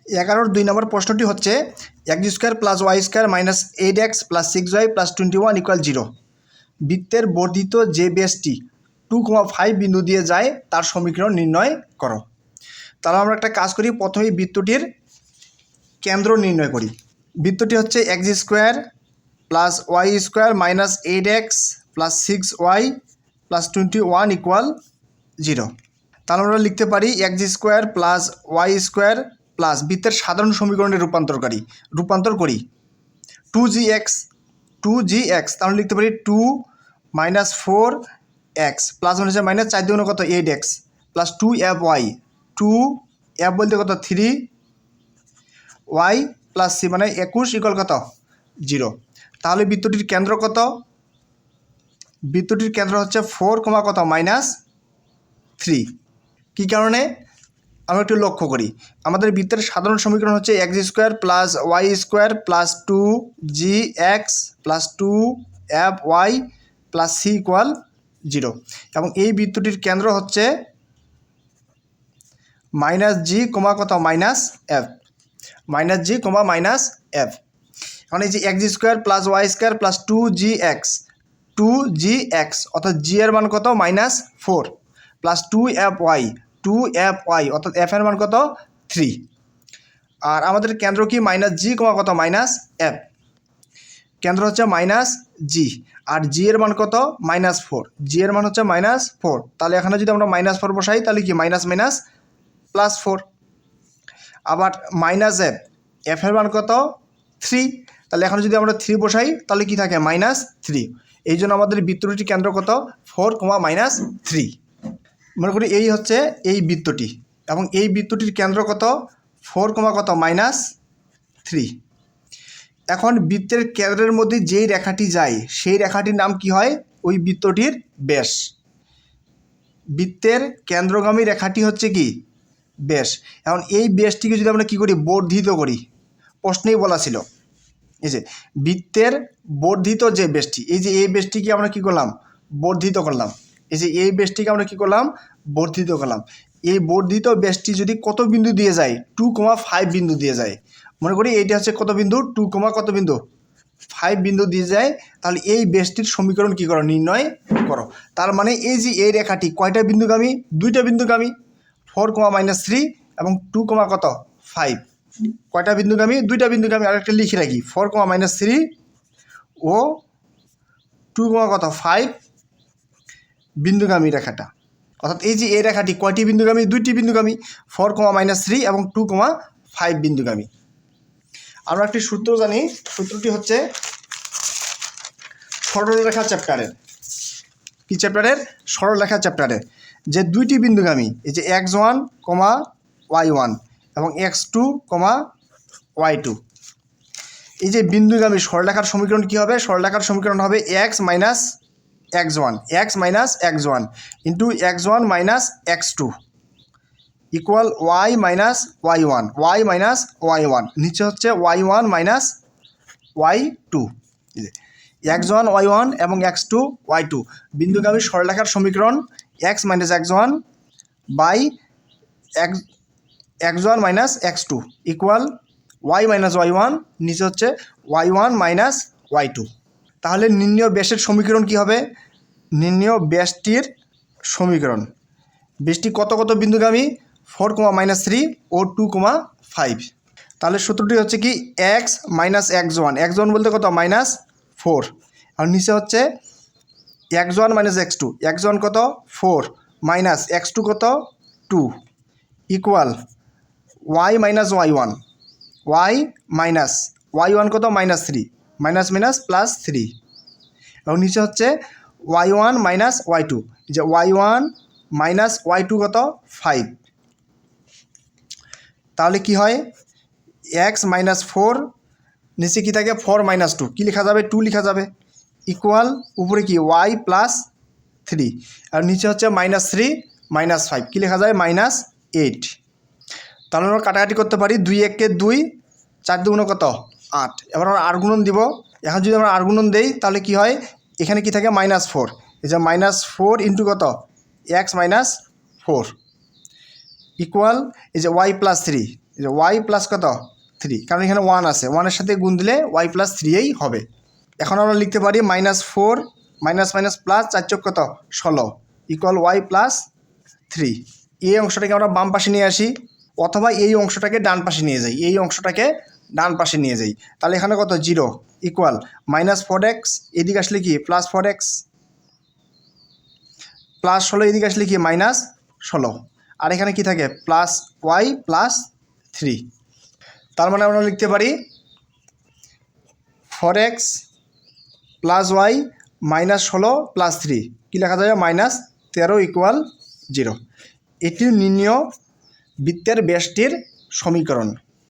11 2 নম্বর প্রশ্নটি হচ্ছে x square plus y square minus 8x plus 6y plus 21 equal 0 বৃত্তের বর্ধিত যে বেসটি 2,5 বিন্দু দিয়ে যায় তার সমীকরণ নির্ণয় করো। তাহলে আমরা একটা কাজ করি, প্রথমেই বৃত্তটির কেন্দ্র নির্ণয় করি। বৃত্তটি হচ্ছে x square plus y square minus 8x plus 6y plus 21 equal 0। তাহলে আমরা লিখতে পারি x square plus y square plus বৃত্তের সাধারণ সমীকরণে রূপান্তর করি 2gx, তাহলে লিখতে পারি 2 মাইনাস 4x প্লাস হচ্ছে মাইনাস 4 দুগুণ কত 8x প্লাস 2fy, 2f বলতে কত 3y প্লাস c মানে 21 ইকুয়াল কত 0। তাহলে বৃত্তটির কেন্দ্র কত? বৃত্তটির কেন্দ্র হচ্ছে 4, কত মাইনাস 3। কী কারণে আমরা একটু লক্ষ্য করি, আমাদের বৃত্তের সাধারণ সমীকরণ হচ্ছে x square plus y square plus 2gx plus 2fy plus c equal 0 এবং এই বৃত্তটির কেন্দ্র হচ্ছে মাইনাস জি কত minus f, minus g minus f. এখন এই যে x square plus y square plus 2gx অর্থাৎ জি এর মান কত মাইনাস 4 প্লাস 2fy অর্থাৎ এফ এর মান কত 3। আর আমাদের কেন্দ্র কি মাইনাস জি কত মাইনাস এফ, কেন্দ্র হচ্ছে মাইনাস জি আর জি এর মান কত মাইনাস 4, জি এর মান হচ্ছে মাইনাস 4। তাহলে এখানে যদি আমরা মাইনাস 4 বসাই তাহলে কি মাইনাস মাইনাস প্লাস 4। আবার মাইনাস এফ এর মান কত 3, তাহলে এখন যদি আমরা 3 বসাই তাহলে কি থাকে মাইনাস 3। এই জন্য আমাদের বৃত্তটির কেন্দ্র কত 4, মাইনাস 3। মনে করি এই হচ্ছে এই বৃত্তটি এবং এই বৃত্তটির কেন্দ্র কত 4, কত মাইনাস 3। এখন বৃত্তের কেন্দ্রের মধ্যে যেই রেখাটি যায় সেই রেখাটির নাম কি হয়? ওই বৃত্তটির ব্যাস। বৃত্তের কেন্দ্রগামী রেখাটি হচ্ছে কি ব্যাস। এখন এই ব্যাসটিকে যদি আমরা কি করি বর্ধিত করি, প্রশ্নেই বলা ছিল এই যে বৃত্তের বর্ধিত যে ব্যাসটি, এই যে এই ব্যাসটিকে আমরা কি করলাম বর্ধিত করলাম, এই যে এই ব্যাসটিকে আমরা কি করলাম বর্ধিত করলাম। এই বর্ধিত ব্যাসটি যদি কত বিন্দু দিয়ে যায় 2,5 বিন্দু দিয়ে যায়, মনে করি এইটা হচ্ছে কত বিন্দু 2, কত বিন্দু 5 বিন্দু দিয়ে যায়, তাহলে এই ব্যাসটির সমীকরণ কি করো নির্ণয় করো। তার মানে এই যে এই রেখাটি কয়টা বিন্দুগামী? 2টা বিন্দুগামী, 4, মাইনাস 3 এবং 2, কত 5। কয়টা বিন্দুগামী? 2টা বিন্দুগামী। আরেকটা লিখে রাখি 4, মাইনাস 3 ও 2, কত 5 বিন্দুগামী রেখাটা। অর্থাৎ এই যে এই রেখাটি কয়টি বিন্দুগামী? 2টি বিন্দুগামী, 4, মাইনাস 3 এবং 2, 5 বিন্দুগামী। আমরা একটি সূত্র জানি, সূত্রটি হচ্ছে সরলরেখা চ্যাপ্টারের। কি চ্যাপ্টারের? সরলরেখা চ্যাপ্টারের। যে 2টি বিন্দুগামী, এই যে x1, y1 এবং x2, y2, এই যে বিন্দুগামী সরলরেখার সমীকরণ কি হবে? সরলরেখার সমীকরণ হবে x minus x1 into x1 minus x2 equal y minus y1, নিচে হচ্ছে y1 minus y2। x1 y1 এবং x2 y2 বিন্দুগামী সরলরেখার সমীকরণ x minus x1 by x1 minus x2 equal y minus y1, নিচে হচ্ছে y1 মাইনাস y2। তাহলে নির্ণয় ব্যাসের সমীকরণ কি হবে? নির্ণয় ব্যাসটির সমীকরণ, ব্যাসটি কত বিন্দুগামী 4, মাইনাস 3 ও 2, 5। তাহলে সূত্রটি হচ্ছে কি x মাইনাস x1 বলতে কত মাইনাস 4 আর নিচে হচ্ছে x1 মাইনাস x1 কত 4 মাইনাস x2 কত 2 ইকুয়াল y মাইনাস y1 কত মাইনাস 3 মাইনাস মাইনাস প্লাস 3 এবং নিচে হচ্ছে y1 মাইনাস y2, যে y1 মাইনাস y2 কত 5। তাহলে কি হয় x মাইনাস 4, নিচে কি থাকে 4 মাইনাস 2, কী লেখা যাবে 2 লেখা যাবে ইকুয়াল উপরে কি y প্লাস 3 আর নিচে হচ্ছে মাইনাস 3 মাইনাস 5, কী লেখা যায় মাইনাস 8। তাহলে আমরা কাটাকাটি করতে পারি, 2 1 2, 4 2 কত 8। এবার আমরা আর গুণন দিব। এখন যদি আমরা আর গুণন দেই তাহলে কি হয়, এখানে কি থাকে মাইনাস 4, এই যে মাইনাস 4 ইন্টু কত x মাইনাস 4 ইকুয়াল এই যে y প্লাস 3, এই যে ওয়াই প্লাস কত 3, কারণ এখানে 1 আছে, 1-এর সাথে গুণ দিলে ওয়াই প্লাস 3ই হবে। এখন আমরা লিখতে পারি -4 মাইনাস মাইনাস প্লাস 4 চোক কত 16 ইকুয়াল ওয়াই প্লাস 3। এই অংশটাকে আমরা বাম পাশে নিয়ে আসি, অথবা এই অংশটাকে ডান পাশে নিয়ে যাই, এই অংশটাকে ডান পাশে নিয়ে যাই। তাহলে এখানে কত 0 ইকুয়াল -4x, এদিকে আসলে কি +4x, +16 এদিকে আসলে কি -16, আর এখানে কি থাকে প্লাস ওয়াই প্লাস 3। তার মানে আমরা লিখতে পারি 4x প্লাস ওয়াই -16 প্লাস 3, কী লেখা যাবে -13 ইকুয়াল 0। এটি নির্ণীয় বৃত্তের ব্যাসটির সমীকরণ।